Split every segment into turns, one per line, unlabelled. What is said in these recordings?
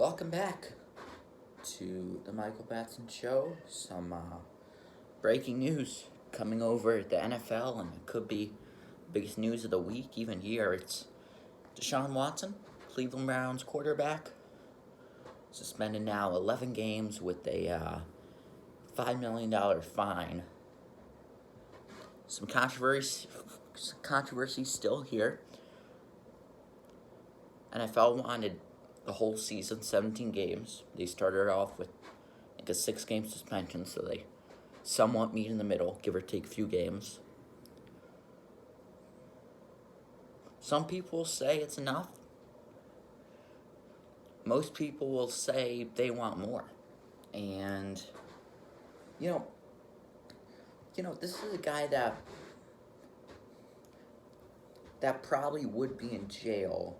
Welcome back to the Michael Batson Show. Some breaking news coming over the NFL, and it could be the biggest news of the week, even here. It's Deshaun Watson, Cleveland Browns quarterback, suspended now 11 games with a $5 million fine. Some controversy still here. NFL wanted the whole season, 17 games. They started off with like a 6-game suspension, so they somewhat meet in the middle, give or take a few games. Some people say it's enough. Most people will say they want more. And, you know, this is a guy that probably would be in jail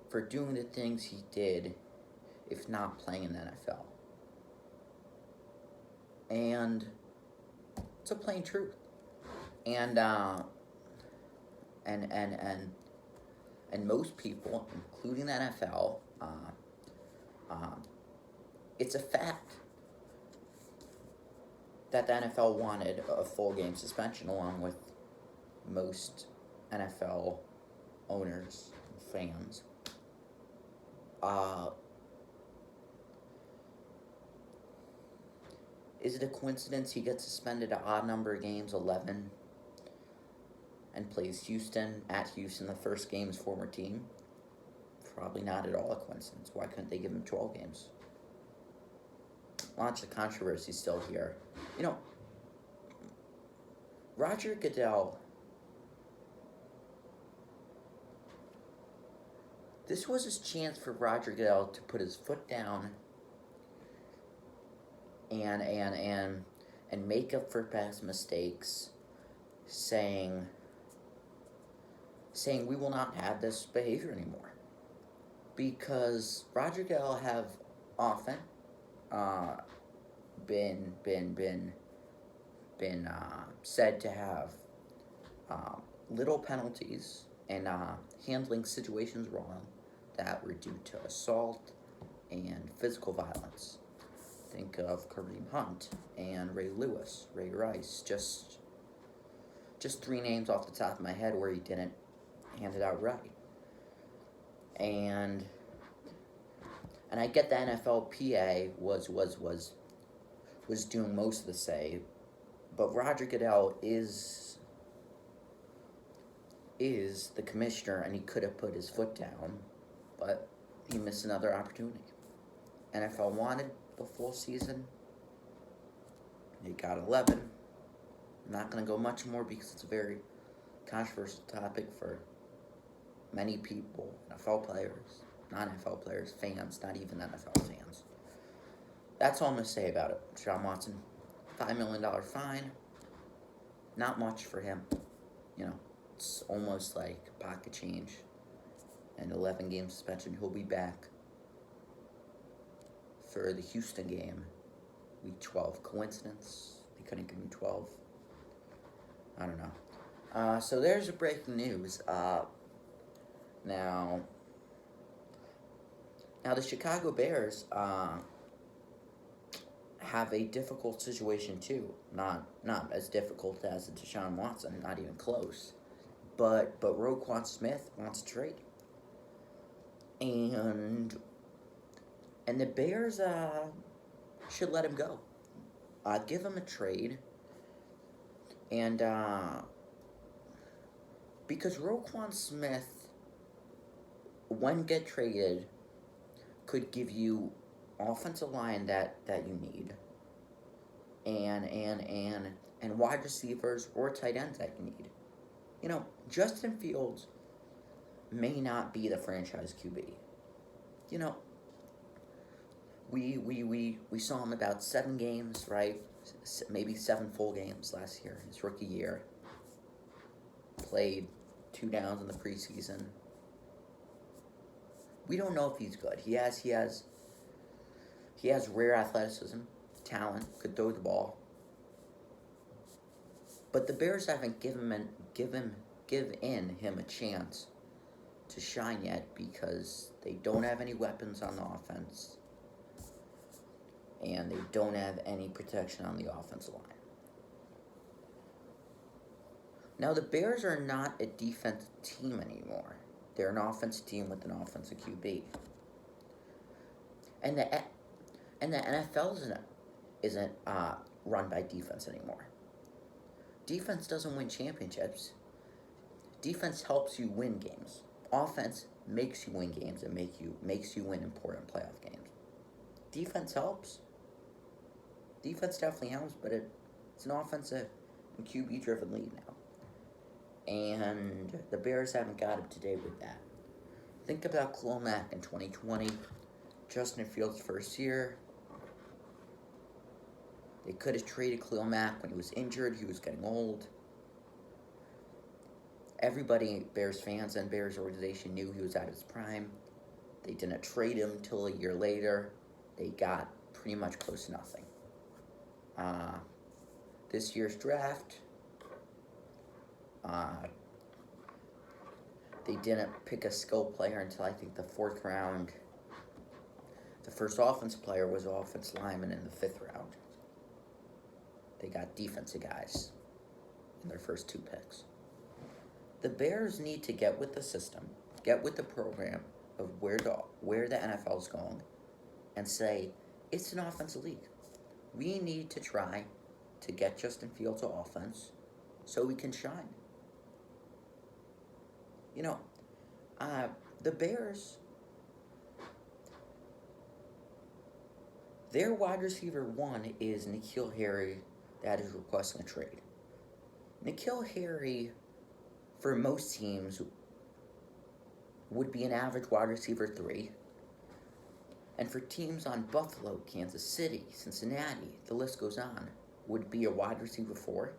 for doing the things he did if not playing in the NFL. And it's a plain truth. And most people, including the NFL, it's a fact that the NFL wanted a full game suspension, along with most NFL owners and fans. Is it a coincidence he gets suspended an odd number of games, 11, and plays Houston, the first game his former team? Probably not at all a coincidence. Why couldn't they give him 12 games? Lots of controversy still here. You know, Roger Goodell, this was his chance for Roger Goodell to put his foot down and make up for past mistakes, saying we will not have this behavior anymore. Because Roger Goodell have often been said to have little penalties and handling situations wrong that were due to assault and physical violence. Think of Kareem Hunt and Ray Lewis, Ray Rice, just 3 names off the top of my head where he didn't hand it out right. And I get the NFLPA was doing most of the say, but Roger Goodell is the commissioner, and he could have put his foot down, but he missed another opportunity. NFL wanted the full season. He got 11. I'm not going to go much more because it's a very controversial topic for many people, NFL players, non-NFL players, fans, not even NFL fans. That's all I'm going to say about it. Deshaun Watson, $5 million fine. Not much for him. You know, it's almost like pocket change. And 11-game suspension. He'll be back for the Houston game, week 12. Coincidence? They couldn't give him 12. I don't know. So there's a breaking news. Now the Chicago Bears have a difficult situation too. Not as difficult as Deshaun Watson, not even close. But Roquan Smith wants to trade. And the Bears should let him go. Give him a trade. And because Roquan Smith, when get traded, could give you offensive line that you need, and wide receivers or tight ends that you need. You know, Justin Fields may not be the franchise QB. You know, we saw him about 7 games, right? Maybe 7 full games last year, his rookie year. Played 2 downs in the preseason. We don't know if he's good. He has rare athleticism, talent, could throw the ball. But the Bears haven't given him a chance to shine yet because they don't have any weapons on the offense and they don't have any protection on the offensive line. Now, the Bears are not a defensive team anymore. They're an offensive team with an offensive QB. And the NFL isn't run by defense anymore. Defense doesn't win championships. Defense helps you win games. Offense makes you win games and makes you win important playoff games. Defense helps. Defense definitely helps, but it's an offensive and QB-driven league now. And the Bears haven't got up to date with that. Think about Khalil Mack in 2020, Justin Fields' first year. They could have traded Khalil Mack when he was injured. He was getting old. Everybody, Bears fans and Bears organization, knew he was at his prime. They didn't trade him until a year later. They got pretty much close to nothing. This year's draft, they didn't pick a skill player until I think the 4th round. The first offensive player was an offensive lineman in the 5th round. They got defensive guys in their first 2 picks. The Bears need to get with the system, get with the program of where the NFL is going, and say, it's an offensive league. We need to try to get Justin Fields to offense so we can shine. You know, the Bears, their wide receiver 1 is N'Keal Harry that is requesting a trade. N'Keal Harry, for most teams, would be an average wide receiver 3. And for teams on Buffalo, Kansas City, Cincinnati, the list goes on, would be a wide receiver 4.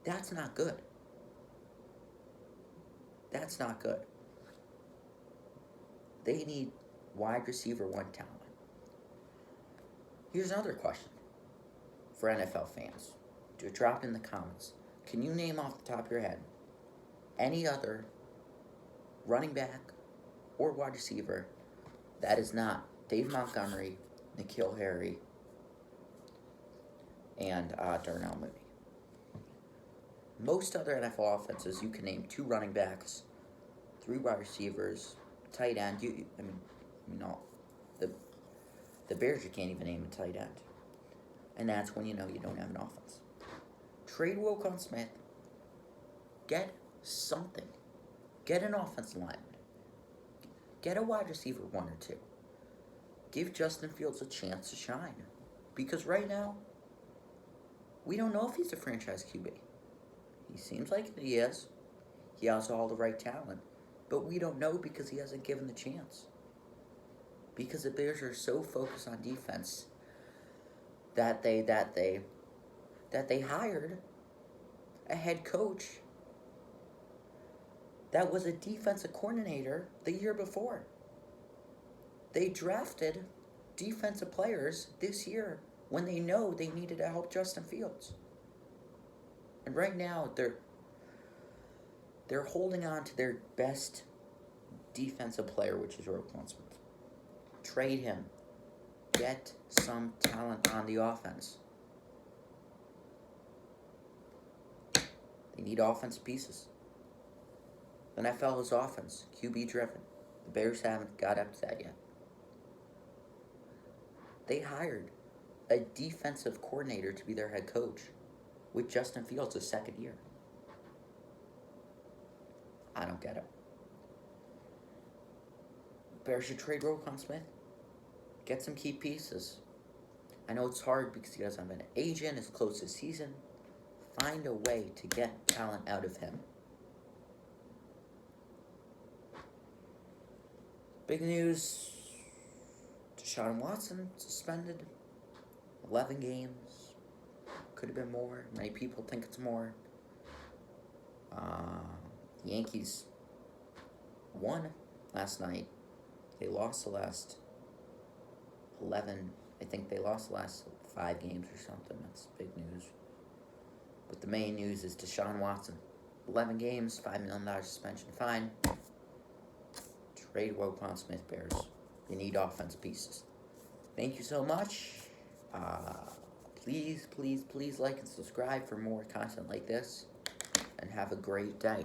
That's not good. That's not good. They need wide receiver 1 talent. Here's another question for NFL fans. Drop in the comments. Can you name off the top of your head any other running back or wide receiver that is not Dave Montgomery, N'Keal Harry, and Darnell Mooney? Most other NFL offenses, you can name 2 running backs, 3 wide receivers, tight end. The Bears, you can't even name a tight end. And that's when you know you don't have an offense. Trade Roquan Smith. Get something. Get an offensive lineman. Get a wide receiver 1 or 2. Give Justin Fields a chance to shine. Because right now, we don't know if he's a franchise QB. He seems like he is. He has all the right talent. But we don't know because he hasn't given the chance. Because the Bears are so focused on defense that they hired a head coach that was a defensive coordinator the year before. They drafted defensive players this year when they know they needed to help Justin Fields. And right now, they're holding on to their best defensive player, which is Roquan Smith. Trade him. Get some talent on the offense. They need offensive pieces. The NFL is offense, QB driven. The Bears haven't got up to that yet. They hired a defensive coordinator to be their head coach with Justin Fields' 2nd year. I don't get it. Bears should trade Roquan Smith. Get some key pieces. I know it's hard because he doesn't have an agent. It's close to season. Find a way to get talent out of him. Big news. Deshaun Watson suspended. 11 games. Could have been more. Many people think it's more. Yankees won last night. They lost the last 11. I think they lost the last 5 games or something. That's big news. But the main news is Deshaun Watson. 11 games, $5 million suspension fine. Trade Roquan Smith, Bears. You need offense pieces. Thank you so much. Please like and subscribe for more content like this. And have a great day.